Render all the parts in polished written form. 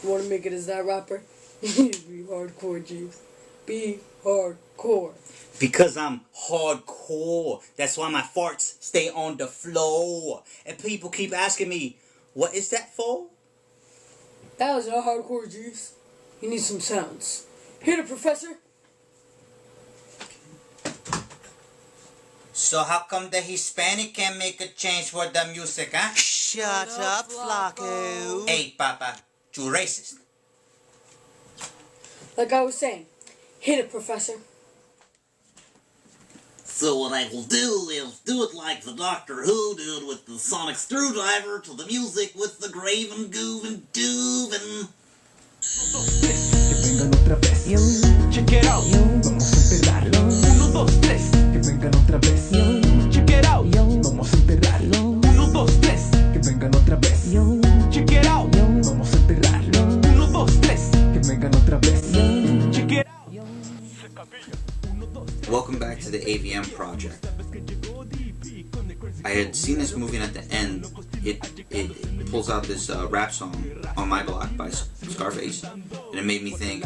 You want to make it as that rapper? Be hardcore, Jeeves. Be hardcore. Because I'm hardcore. That's why my farts stay on the floor. And people keep asking me, what is that for? That was not hardcore, Jeeves. You need some sounds. Hit it, Professor. So how come the Hispanic can't make a change for the music, huh? Shut up, Flacco. Hey, Papa, you racist. Like I was saying, hit it, Professor. So what I will do is do it like the Doctor Who did with the sonic screwdriver to the music with the graven goovin doovin. Que vengan otra vez. Check it out. Vamos a enterrarlo. 1, 2, 3. Que vengan otra vez. Check it out. Vamos a enterrarlo. 1, 2, 3. Que vengan otra vez. Check it out. Vamos a enterrarlo. 1, 2, 3. Que vengan otra vez. Check it out. Welcome back to the Avm Project. I had seen this movie, and at the end, it pulls out this rap song, On My Block by Scarface, and it made me think,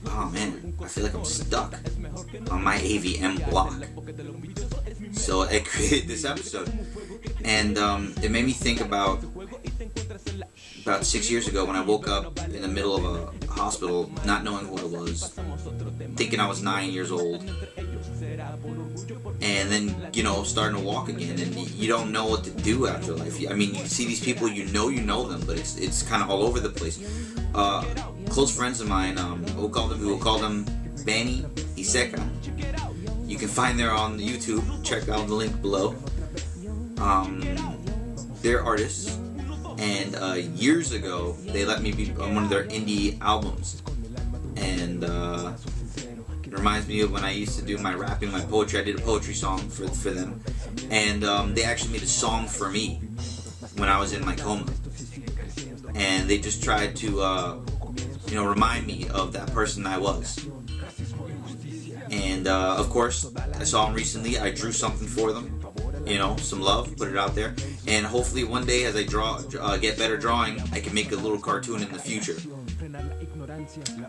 oh man, I feel like I'm stuck on my Avm block. So I created this episode, and it made me think about 6 years ago when I woke up in the middle of a hospital, not knowing who I was, thinking I was 9 years old, and then, starting to walk again, and you don't know what to do after life. I mean, you see these people, you know them, but it's kind of all over the place. Close friends of mine, we'll call them Benny Iseka. You can find them on YouTube. Check out the link below. They're artists. And years ago, they let me be on one of their indie albums, and it reminds me of when I used to do my rapping, my poetry. I did a poetry song for them, and they actually made a song for me when I was in my coma, and they just tried to, remind me of that person I was. And of course, I saw them recently. I drew something for them. Some love, put it out there, and hopefully one day as I get better drawing, I can make a little cartoon in the future,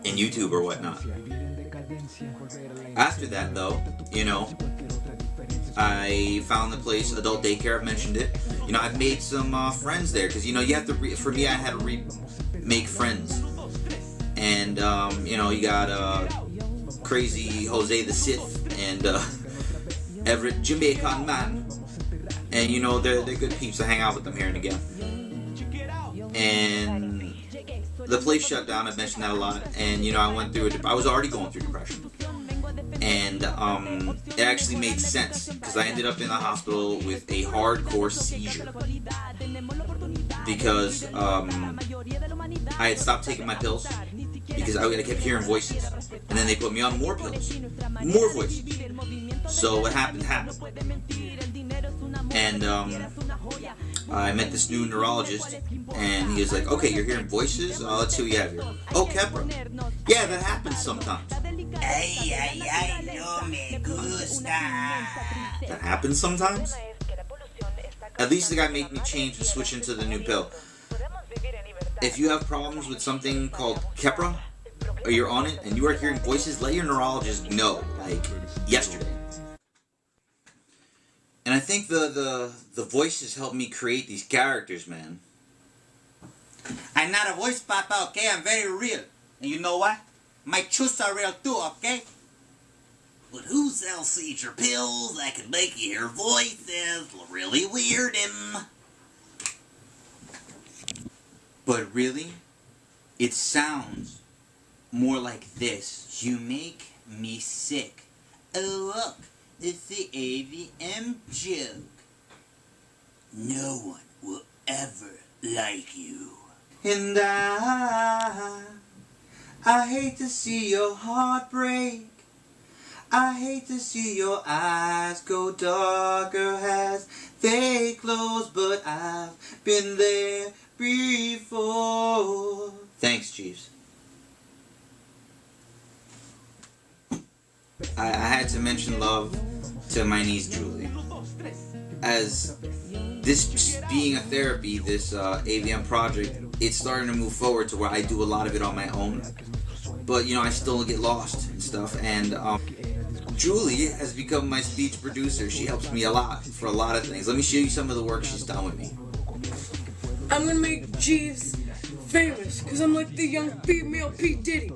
in YouTube or whatnot. After that though, I found the place, adult daycare, I've mentioned it. I've made some friends there, because you have to, for me, I had to make friends, and you got crazy Jose the Sith, and Everett Jamaican man. And they're good peeps. I hang out with them here and again. And the place shut down. I've mentioned that a lot. And I went through I was already going through depression. And it actually made sense, because I ended up in the hospital with a hardcore seizure. Because I had stopped taking my pills, because I kept hearing voices. And then they put me on more pills. More voices. So what happened. And I met this new neurologist, and he was like, okay, you're hearing voices? Let's see what you have here. Oh, Kepra. Yeah, that happens sometimes. Ay, no me gusta. That happens sometimes? At least the guy made me change and switch into the new pill. If you have problems with something called Kepra, or you're on it, and you are hearing voices, let your neurologist know, like yesterday. And I think the voices helped me create these characters, man. I'm not a voice papa, okay? I'm very real. And you know what? My truths are real too, okay? But who sells seizure pills that can make you hear voices really weird and... But really, it sounds more like this. You make me sick. Oh, look. It's the Avm joke. No one will ever like you. And I hate to see your heart break. I hate to see your eyes go darker as they close, but I've been there before. Thanks, Jeeves. I had to mention love to my niece Julie. As this being a therapy, this Avm project it's starting to move forward to where I do a lot of it on my own. But, I still get lost and stuff. And Julie has become my speech producer. She helps me a lot for a lot of things. Let me show you some of the work she's done with me. I'm gonna make Jeeves famous, because I'm like the young female P. Diddy.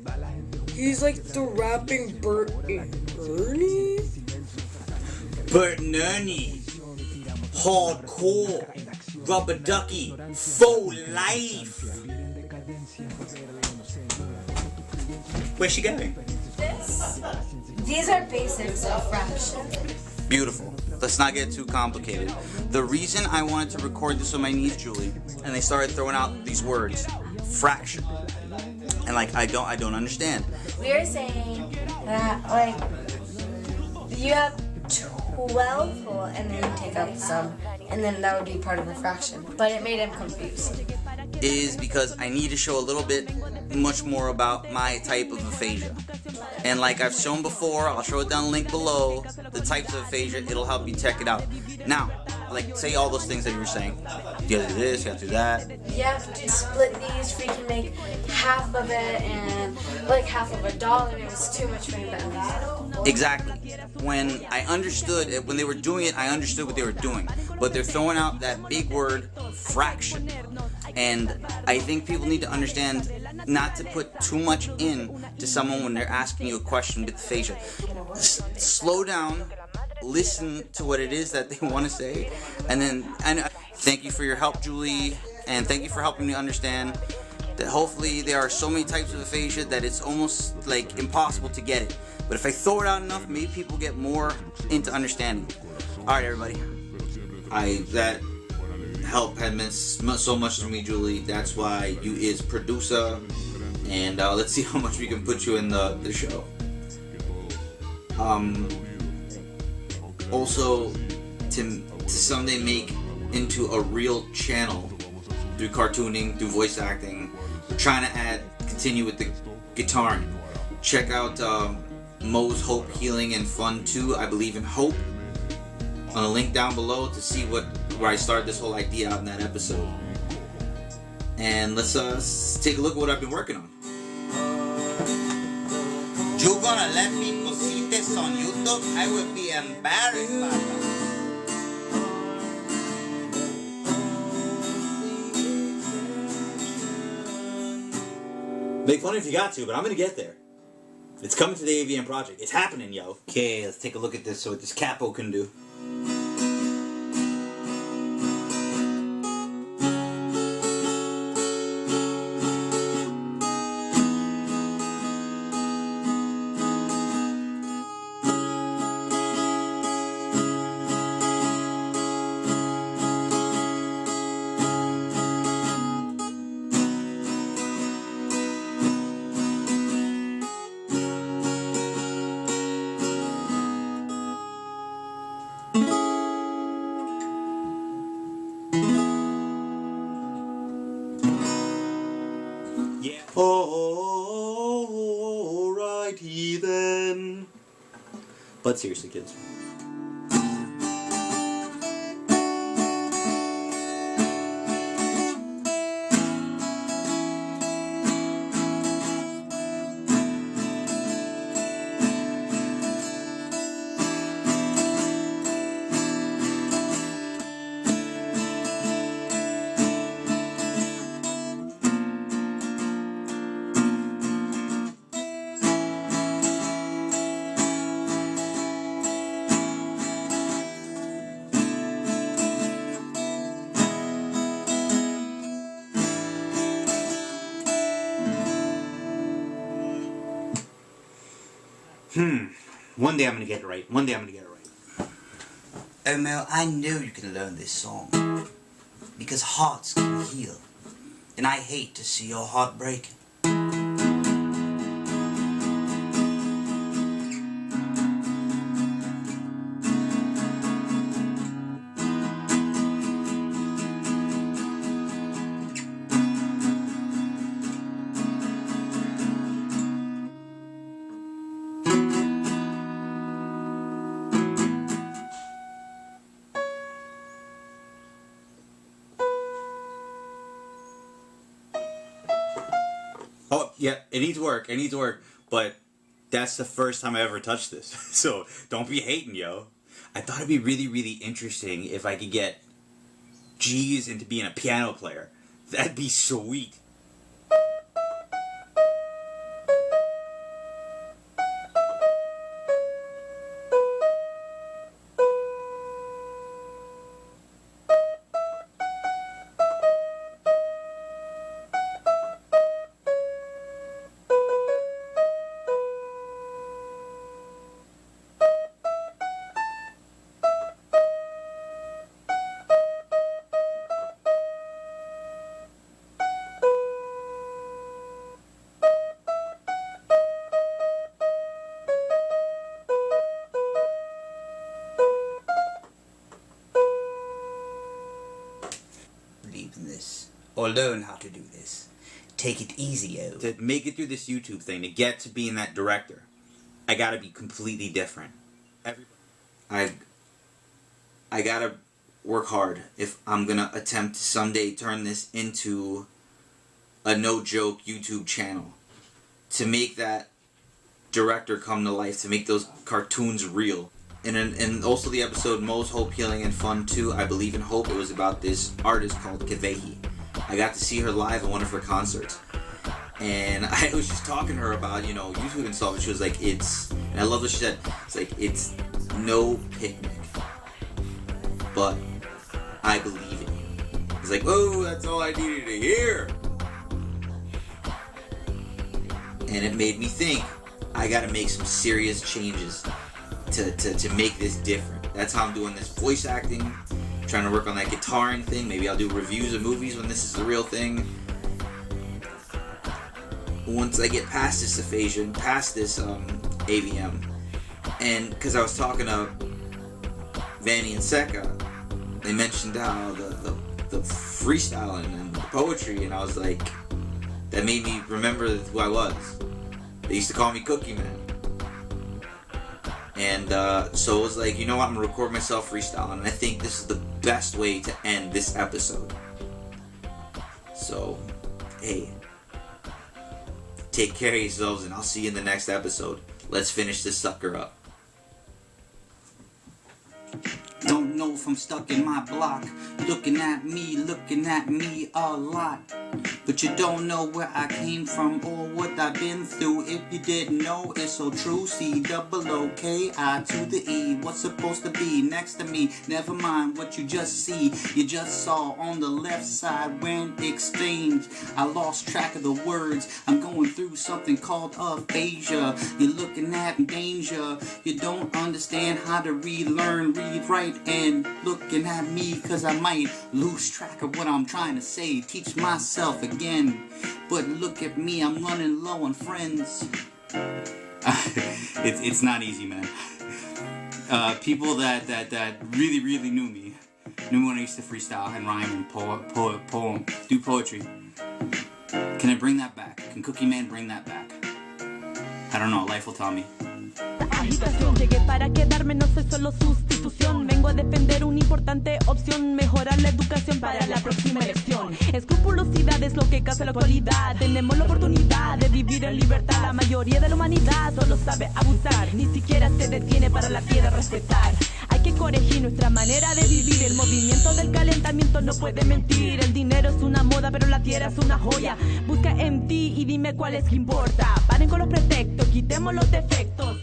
He's like the rapping Bert and Ernie? Bert and Ernie. Hardcore. Rubber ducky. Full life. Where's she going? These are basics of fraction. Beautiful. Let's not get too complicated. The reason I wanted to record this with my niece Julie, and they started throwing out these words, fraction, and like I don't understand. We are saying that like you have 12 whole and then you take out the sum, and then that would be part of the fraction. But it made him confused. Is because I need to show a little bit much more about my type of aphasia. And like I've shown before, I'll show it down the link below, the types of aphasia, it'll help you check it out. Now, like say all those things that you were saying. You gotta do this, you gotta do that. You have to split these so you can make half of it and like half of $1. It was too much for him to understand. Exactly. When I understood it, when they were doing it, I understood what they were doing. But they're throwing out that big word, fraction. And I think people need to understand not to put too much in to someone when they're asking you a question with aphasia. Slow down, listen to what it is that they want to say, and then thank you for your help, Julie, and thank you for helping me understand that hopefully there are so many types of aphasia that it's almost like impossible to get it. But if I throw it out enough, maybe people get more into understanding. Alright, everybody. That help had meant so much to me, Julie. That's why you is producer, and let's see how much we can put you in the show. Also, to someday make into a real channel through cartooning, through voice acting. We're trying to continue with the guitaring. Check out Mo's Hope, Healing, and Fun 2, I Believe in Hope, on a link down below to see where I started this whole idea out in that episode. And let's take a look at what I've been working on. You gonna let people see this on YouTube? I would be embarrassed, Papa. Make fun if you got to, but I'm gonna get there. It's coming to the Avm Project. It's happening, yo. Okay, let's take a look at this, so what this capo can do. Yeah. Alrighty then. But seriously, kids. One day I'm gonna get it right. One day I'm gonna get it right. Oh, Mel, I know you can learn this song. Because hearts can heal. And I hate to see your heart break. Oh, yeah, it needs work. But that's the first time I ever touched this. So don't be hating, yo. I thought it'd be really, really interesting if I could get Jeeves into being a piano player. That'd be sweet. This or learn how to do this. Take it easy, yo. To make it through this YouTube thing, to get to being that director, I gotta be completely different. I gotta work hard if I'm gonna attempt to someday turn this into a no-joke YouTube channel. To make that director come to life, to make those cartoons real. And also the episode Most Hope, Healing, and Fun 2, I Believe in Hope, it was about this artist called Kevehi. I got to see her live at one of her concerts. And I was just talking to her about, YouTube and stuff, and she was like, and I love what she said, it's like, it's no picnic, but I believe in you. It's like, oh, that's all I needed to hear. And it made me think, I gotta make some serious changes to make this different. That's how I'm doing this voice acting, trying to work on that guitaring thing. Maybe I'll do reviews of movies when this is the real thing. Once I get past this Aphasia, past this AVM, and because I was talking to Vanny and Seka, they mentioned how the freestyle and the poetry, and I was like, that made me remember who I was. They used to call me Cookie Man. And so it was like, you know what, I'm gonna record myself freestyling, and I think this is the best way to end this episode. So, hey, take care of yourselves, and I'll see you in the next episode. Let's finish this sucker up. Don't know if I'm stuck in my block. Looking at me a lot. But you don't know where I came from or what I've been through. If you didn't know, it's so true. C-double-O-K-I to the E. What's supposed to be next to me? Never mind what you just see. You just saw on the left side when exchanged. I lost track of the words. I'm going through something called aphasia. You're looking at danger. You don't understand how to relearn, read, write, and looking at me cause I might lose track of what I'm trying to say. Teach myself again. But look at me, I'm running low on friends. It's not easy, man. People that really knew me when I used to freestyle and rhyme and do poetry. Can I bring that back? Can Cookie Man bring that back? I don't know, life will tell me. Agitación, llegué para quedarme, no soy solo sustitución. Vengo a defender una importante opción, mejorar la educación para la próxima elección. Escrupulosidad es lo que causa la actualidad. Tenemos la oportunidad de vivir en libertad. La mayoría de la humanidad solo sabe abusar, ni siquiera se detiene para la piedra respetar. Hay que corregir nuestra manera de vivir. El movimiento del calentamiento no puede mentir. El dinero es una moda, pero la tierra es una joya. Busca en ti y dime cuál es que importa. Paren con los pretextos, quitemos los defectos.